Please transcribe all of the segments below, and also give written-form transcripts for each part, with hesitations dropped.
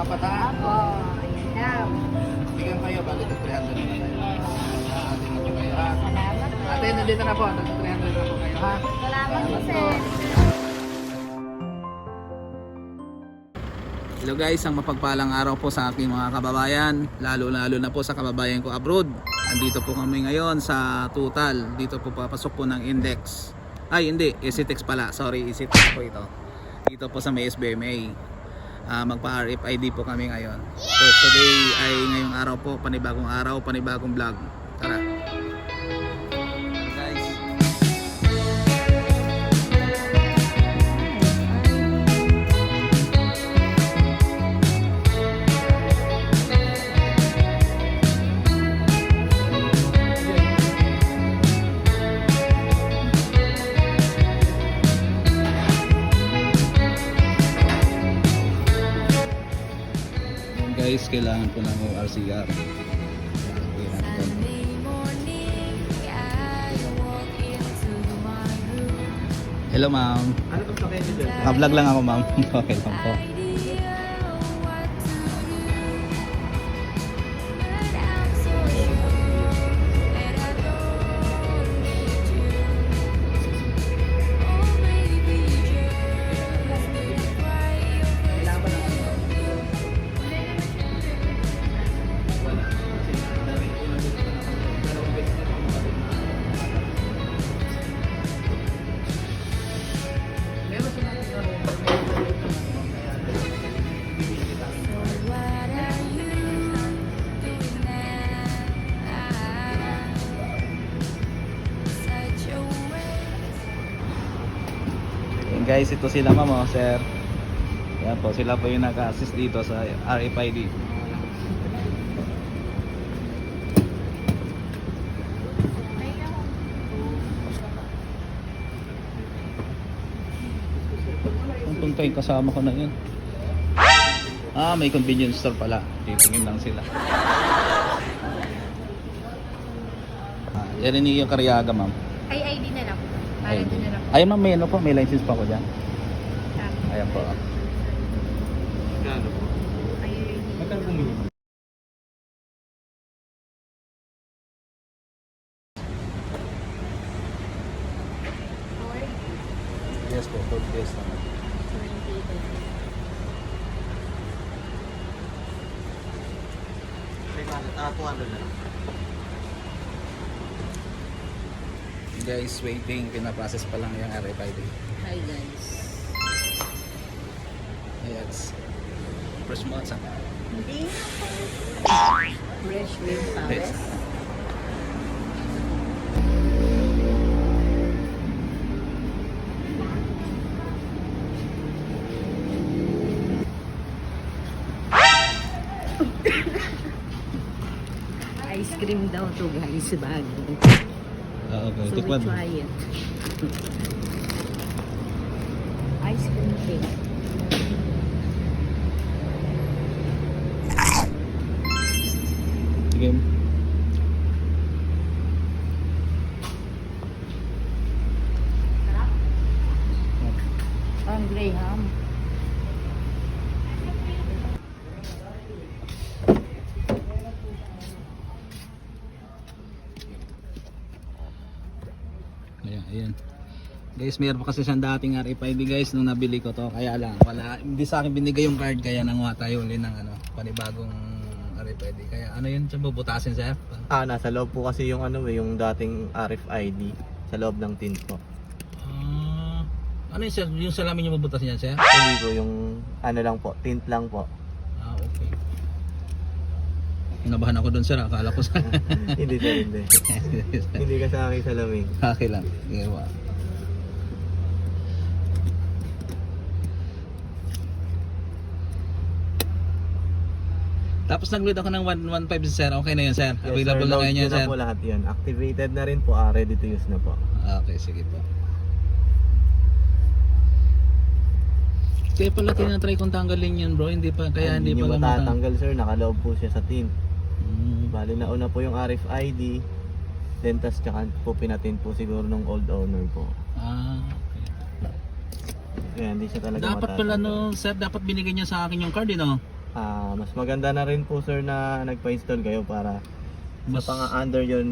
apat ha? Opo, ayan daw. Bigyan kayo, bakit 300 na kayo? Atin na po kayo ha? Salamat po. Ate, nandito na po. 300 na po kayo ha? Salamat po, sir. Hello guys, ang mapagpalang araw po sa aking mga kababayan, lalo na po sa kababayan ko abroad. Andito po kami ngayon sa Total. Dito po papasok po ng Index. Ay hindi, EasyTex pala. Sorry, EasyTex po ito. Dito po sa may SBMA. Magpa-RFID po kami ngayon. So today ay ngayong araw po, panibagong araw, panibagong vlog. Tara. Guys. Guys, kailangan po ng ORCR. Hello ma'am. Ano itong sakyan niyo dyan? Ka-vlog lang ako ma'am. Okay lang po. Guys, ito sila ma'am, oh, sir. Yan po, sila po yung nag-assist dito sa RFID. Ang punta yung kasama ko na yun. Ah, may convenience store pala. Titingin lang sila. Yan yung Karyaga ma'am. Ay, ID na lang. Para doon na lang. Ay ma'am, may ano po, may license pa ako dyan. Ayan po. Gano po? Ay, ID. Magkano po minimum? Yes po, 4 days naman. Ah, 200 na lang. Guys, waiting, pinaprocess pa lang yung RFID. Hi guys. Yes. First month sa Hindi. Fresh with Yes. Paris. Ice cream daw to guys, bago. Okay, So we tikman mo. try it. Ice cream cake. Sige. Ang Graham. Ayan. Guys, mayroon pa kasi siyang dating RFID guys nung nabili ko to. Kaya lang, wala, hindi sa akin binigay yung card. Kaya nanguha tayo ulit ng panibagong RFID. Kaya ano yun, siya bubutasin sir? Ah, nasa loob po kasi yung yung dating RFID sa loob ng tin po. Ano yun sir? Yung salamin yung bubutasin yan sir? Hindi po yung lang po, tint lang po. Ah, okay. Nabahan ako doon sir, akala ko sa... Hindi sir, hindi. Hindi ka sa akin salamin. Okay lang. Sige ba? Tapos nag-load ako ng 115 sir. Okay na yun sir. Available na load ngayon yan ko na sir. po lahat yun. Activated na rin po, ready to use na po. Okay, sige po. Kaya pala tinatry kong tanggalin yun bro. Hindi pa, kaya hindi nyo pa matatanggal sir, nakaloob po siya sa tin. Hmm. Bali na una po yung RFID. Then tas tsaka po pinatin po siguro ng old owner po. Ah, okay. Kaya hindi siya talaga Dapat pala matatanggal. no, sir, dapat binigay niya sa akin yung card, no? Mas maganda na rin po sir na nagpa-install kayo para Mas- under your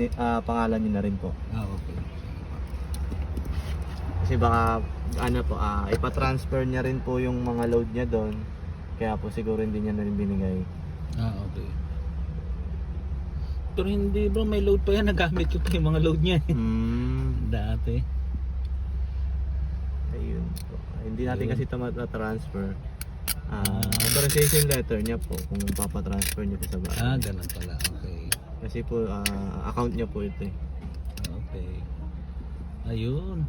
pangalan niyo na rin po. Okay. Kasi baka ipa-transfer niya rin po yung mga load niya doon. Kaya po siguro hindi niya na rin binigay. Okay. Pero hindi bro, may load pa yan. Nagamit ko pa yung mga load niya. Dati. Ayun po. Hindi natin kasi ito transfer. Authorization letter niya po kung papatransfer niyo po sa bahay. Ganun pala. Okay. Kasi po account niya po ito eh. Okay. Ayun.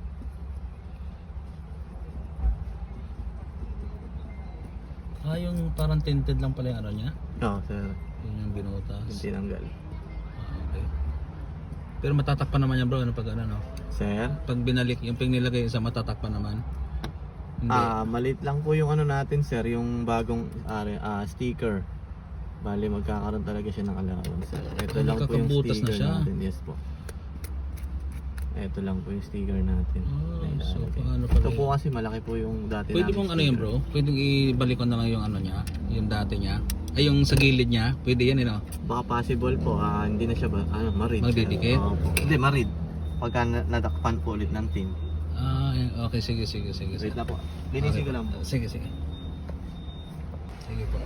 Yung parang tinted lang pala yung ano niya. Oo, sir. Yun yung binutas. Yung tinanggal. Okay. Pero matatakpan naman yan bro, ano pag ano no? Sir? Pag binalik, yung ping nilagay sa matatakpan naman. Hindi. Maliit lang po yung ano natin sir, yung bagong sticker. Bali magkakaroon talaga siya ng allowance sir. Ito lang po yung Nakakabutas na sticker siya. natin. Yes po. Ito lang po yung sticker natin. So Ilalagay. paano pala Ito yun? po kasi malaki po yung dati Pwede namin mong ano yun sticker. bro? Pwede ibalik ko na lang yung ano niya, yung dati niya. Ay yung sa gilid niya, pwede yan no? Baka possible po, hindi na siya marid. Magdidikit? Hindi, marid. Pagka nadakpan po ulit ng team. Okay, sige. Wait na po. Linisin ko lang po. Sige. Sige po.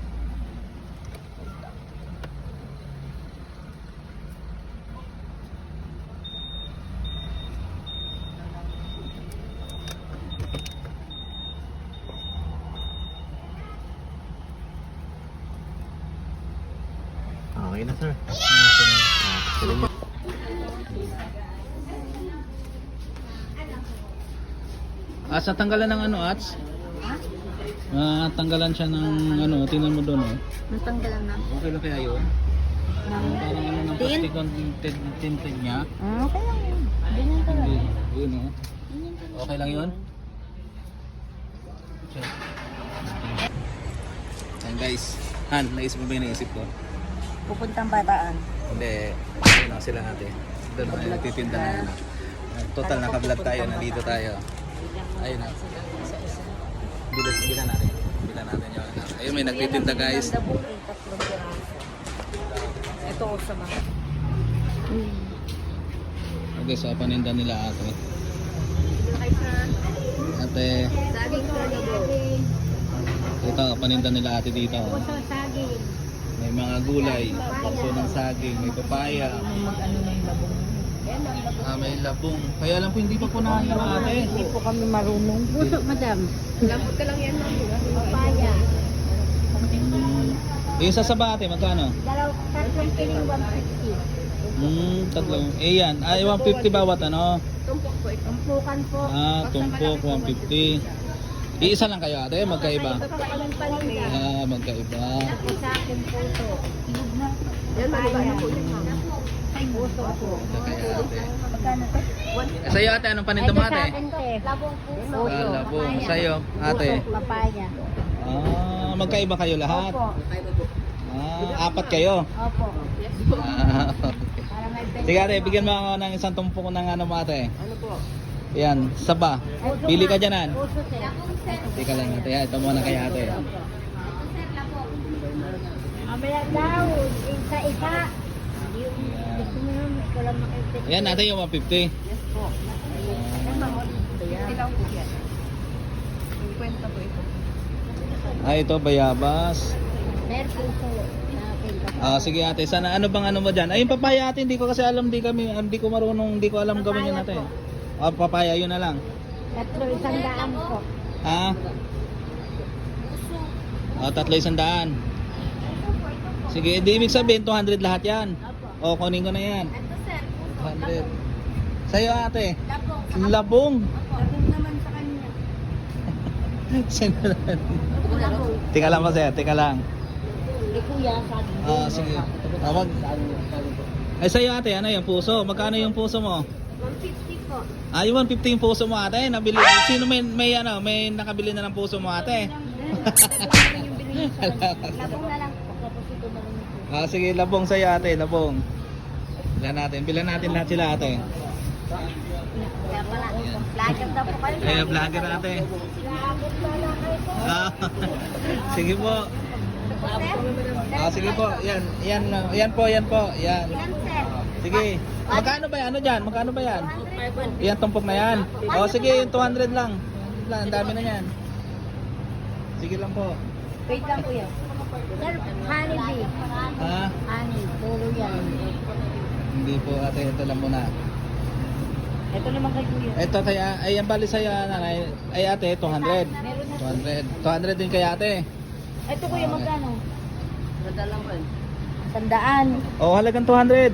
Okay na sir. Sa tanggalan ng ano, Ats? Tanggalan siya ng ano, tingnan mo doon oh. Natanggalan na. Okay na kaya yun? Parang ano ng Tin? plastic ang tinted niya. Okay lang yun. Ganyan pala. Hindi, yun oh. Okay lang yun? Check. Ayan guys, Han, naisip mo ba yung naisip ko? Pupuntang Bataan. Hindi, ayun na sila natin. Doon na nagtitinda na yun. Total, naka-vlog tayo, nandito tayo. Ayun na. Bilan natin. Bilan natin yun. Ayun, may nagtitinda guys. Ito ko sa mga. Okay, so paninda nila ate. Ate, Saging saging. ito, paninda nila ate dito. Saging. May mga gulay, puso ng saging, may papaya. Mag-ano na yung labong. May labong. Kaya lang po hindi pa po nakahira ate. Hindi po kami marunong. Puso, madam. Lambot ka lang yan, ma'am. Papaya. Yung sa saba ate, magkano? Tatlong piling 150. Tatlong. Yan. 150 bawat ano? Tumpok po ito. Tumpukan po. Tumpok, 150. Iisa lang kayo ate, magkaiba. Kakainin paninda. Magkaiba. Ako sa akin puso. Yan, papaya. Ay, puso po. Kaya ate. Magkano to? Sa'yo ate, anong paninda mo ate? Labong puso. Labong. Sa'yo ate. Papaya. Magkaiba kayo lahat? Opo. Apat kayo? Opo. Okay. Para may Sige ate, bigyan mo ako ng isang tumpok ng ano mo ate. Ano po? Yan, saba. Pili ka dyanan. Puso, sir. Teka lang ate, ito muna kay ate. Mamaya daw, isa-isa. Gusto mo yun, ikaw lang makipit. Ayan ate yung 150. Yes po. Ilang po yan? 50 po ito. Ito bayabas. Sir, puso. Sa akin. Sige ate, sana ano bang ano mo dyan? Ay yung papaya ate, hindi ko kasi alam, hindi ko marunong, hindi ko alam gawin yun ate. Papaya yun na lang. Tatlo, 100 po. Ha? 300. Sige, di ibig sabihin 200 lahat yan. O, kunin ko na yan. 200. Sa'yo ate. Labong. Labong naman sa kanya. Labong. Tika lang po sir, tika lang. Kuya, sabi. Sige. Ay sa'yo ate, ano yung puso? Magkano yung puso mo? 150 po. Yung 150 yung puso mo ate. Nabili. Sino may nakabili na ng puso mo ate? Labong na lang po. Tapos ito na lang po. Sige, labong sa'yo ate, labong. Bilan natin lahat sila ate. Kaya pala, vlogger daw po kayo. Vlogger ate. Vlogger pala kayo po. Sige po. Ah, sige po. Yan po. Yan. Ilan, sir? Sige. Magkano ba yan? Ano dyan? Magkano ba yan? Yan, tumpok na yan. O, sige, yung 200 lang. Ang dami na yan. Sige lang po. Wait lang, kuya. Sir, honey bee. Ha? Honey, puro yan. Hindi po ate, ito lang muna. Ito naman kay kuya. Ito kaya, ay ang bali sa'yo, nanay. Ay ate, 200. 200 din kay ate. Ito kuya, magkano? Madalang ba? Tandaan. Oh, halagang 200.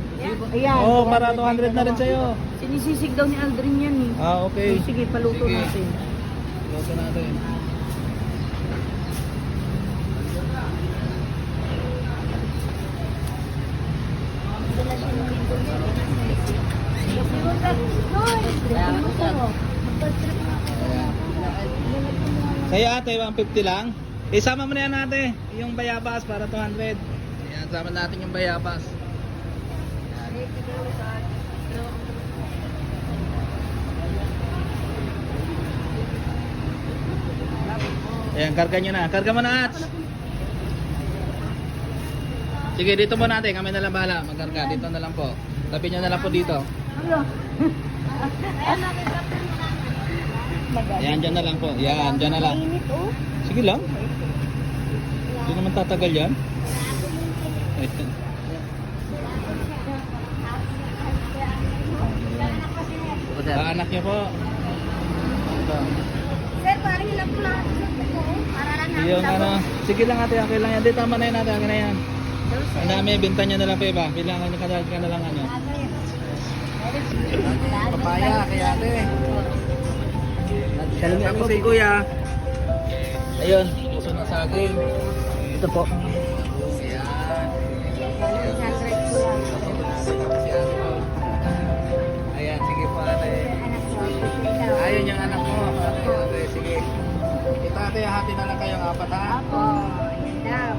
Ayan. Oh, para 200 na rin sa'yo. Sinisisig daw ni Aldrin yan eh. Ah, okay. Sige, paluto Sige. natin. Luto natin. Ayan. Sa'yo ate, 150 lang. Isama mo na yan ate, yung bayabas para 200. Ayan, sama natin yung bayabas. Ayan, karga nyo na. Karga mo na, Ats. Sige, dito mo natin. Kami na lang bahala. Magkarga. Dito na lang po. Tabi nyo na lang po dito. Ayan, dyan na lang po. Ayan, dyan na lang. Mainit oh. Sige lang. Hindi naman tatagal yan. Anak niyo po. Ito. Sir, parang ilang po lahat. Para lang namin Yung ano, sige lang ate, okay lang yan. Di tama na yan ate, okay na yan. Ang dami, binta nyo na lang pa iba. Bilangan nyo ka na lang ano. Papaya, kay ate. Salami ako si kuya. Ayun, puso na saging. Ito po. Ayan, sige po ate. Ayun yung anak mo. Ate, sige. Ito ate, hati na lang kayong apat ha. Apo, yun daw.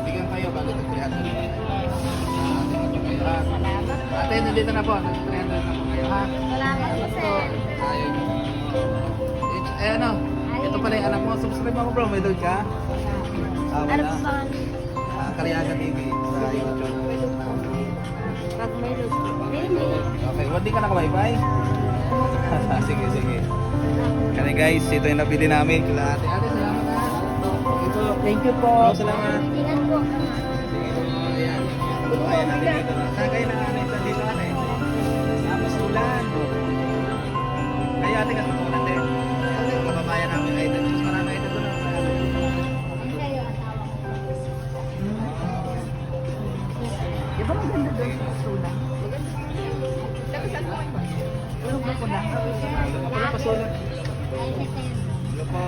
Bigyan kayo bago ito 300. Ate, kayo ha. Salamat. Ate, nandito na po. 300 na po kayo ha. Salamat po, sir. Ayun. Eh ano, ito pala yung anak mo. Subscribe ako bro, may load ka? Ah, Ano wala. po ba? Karyaga TV sa YouTube. Pag may load. Hindi. Okay, hindi ka naka-wifi? Sige, sige. Kaya guys, ito yung nabili namin. Kila ate. Ate, salamat ha. Ito. Thank you po. Bro, salamat. Ingat po. Sige po, ayan. Ayan natin dito. Nagay na ate, dito ate. Tapos ulan. Kaya ate, kasi ulan din. Kababayan namin idol. Mas marami idol doon. Kayo, asawa ko. Di ba maganda doon sa sulang? Ano ba po na? Wala pa sulat. Wala pa.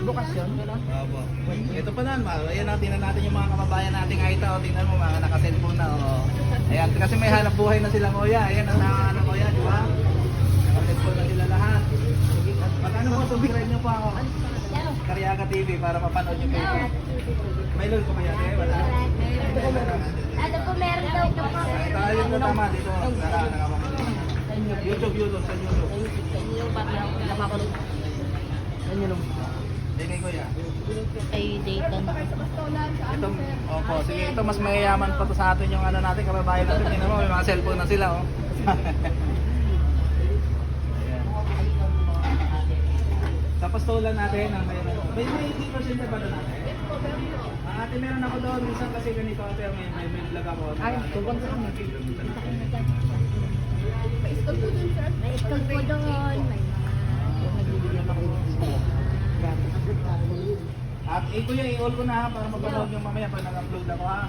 Bukas yun? Opo. Ito pa nan, ayan na, tingnan natin yung mga kababayan nating Aita, o tingnan mo, mga naka-cellphone na, o. Ayan, kasi may hanap buhay na sila, kuya. Ayan ang ano, kuya, di ba? Naka-cellphone na sila lahat. Magkano po, subscribe nyo po ako. Karyaga TV para mapanood nyo kayo. May load ko kaya, eh? Wala. Ano po meron daw ito po? Ito, ayun na tama dito. YouTube, sa YouTube. Ano yun? Hindi kuya. Ay, data na. Ito, opo, sige, ito mas mayayaman pa to sa atin yung ano natin, kababayan natin. Tingnan mo, may mga cellphone na sila, oh. Ayan. Tapos tulan natin, may 80% na ba doon natin? Ate, meron ako doon, minsan kasi ganito ate, may vlog ako. Ay, tuwang sa kanya. May school po doon. May At kuya, i-all ko na ha, para mapanood yung mamaya pag nag-upload ako ha.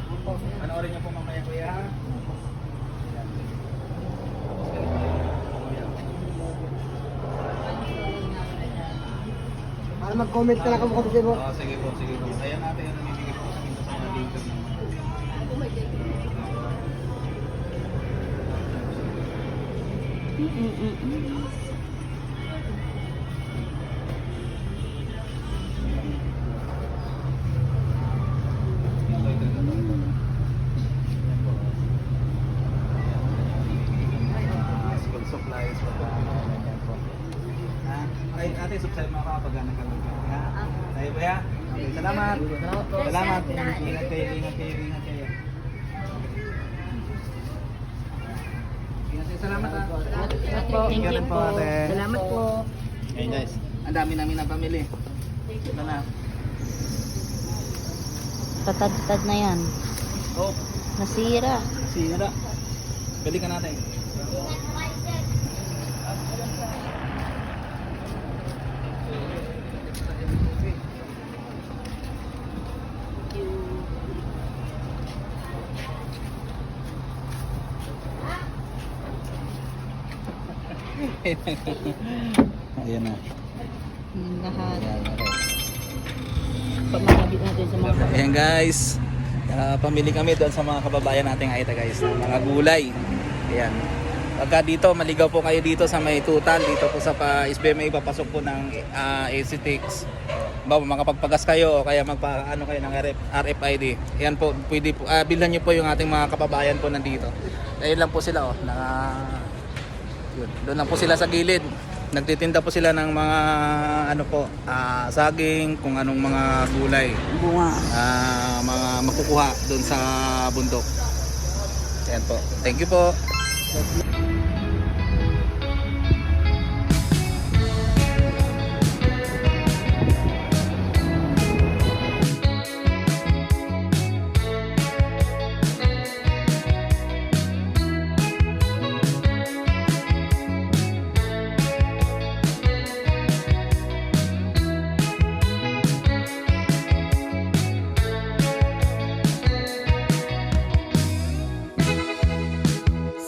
Panoorin niyo po mamaya kuya ha. Para mag-comment ka lang kung kapatid mo. Oh, sige po. Ayan natin yung namimigay po sa dito sa mga dito. School supplies po. Ay, ate, subscribe mo ako kapag nagkaroon ka. Ha? Tayo ba ya? Okay, salamat. Salamat. Ingat kayo, ingat kayo, ingat kayo. Ingat kayo, salamat ha. Thank you po, po. ate. Salamat po. Ayun guys, ang dami namin na pamili. Ito na. Tatad-tad na yan. Oh, Nasira. sira. Balikan natin. Ayan na. Yung lahat. Pamahagit natin sa mga Ayan guys, pamili kami doon sa mga kababayan nating Aita guys, ng mga gulay. Ayan. Pagka dito, maligaw po kayo dito sa may tutal, dito po sa SBMA, papasok po ng ACTX. Bawa makapagpagas kayo o kaya magpaano kayo ng RFID. Ayan po, pwede po, bilhan nyo po yung ating mga kababayan po nandito. Ayun lang po sila oh, yun, doon lang po sila sa gilid. Nagtitinda po sila ng mga ano po, saging, kung anong mga gulay. bunga. Mga makukuha doon sa bundok. Ayan po. Thank you po.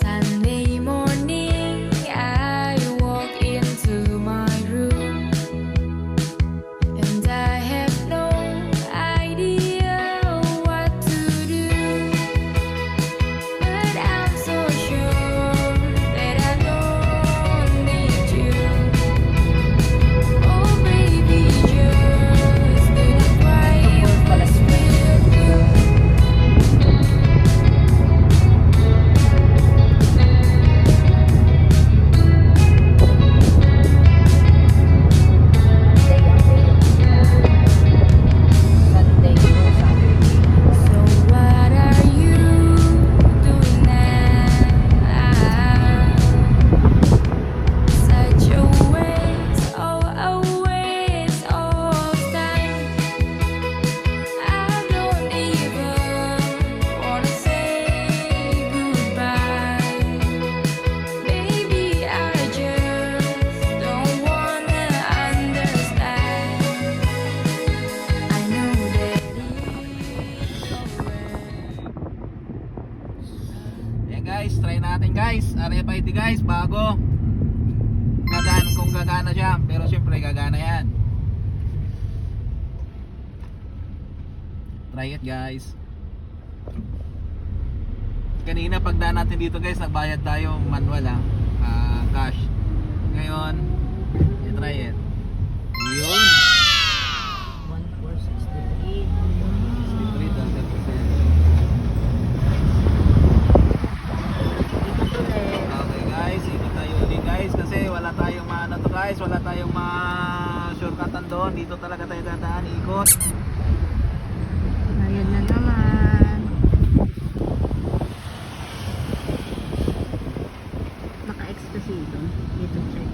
Sunday morning, I walk into my room, and I have no idea what to do. But I'm so sure that I don't need you. Oh, baby, just do not cry or fuss with you. So what are you doing now? Such a waste of time. I don't even wanna say goodbye. Baby, I just don't wanna understand. I know that Ayan guys, try natin guys. RFID guys, bago. Kung gagana siya, pero syempre gagana yan. Try it guys. Kanina pagdaan natin dito guys, nagbayad tayo manual cash. Ngayon, i-try it. Yun. 1463. 63. Okay guys, ikot tayo ulit guys kasi wala tayong maano to guys, wala tayong ma-shortcutan doon. Dito talaga tayo dadaan, ikot. Ayan na naman. Naka-extra dito. Dito check.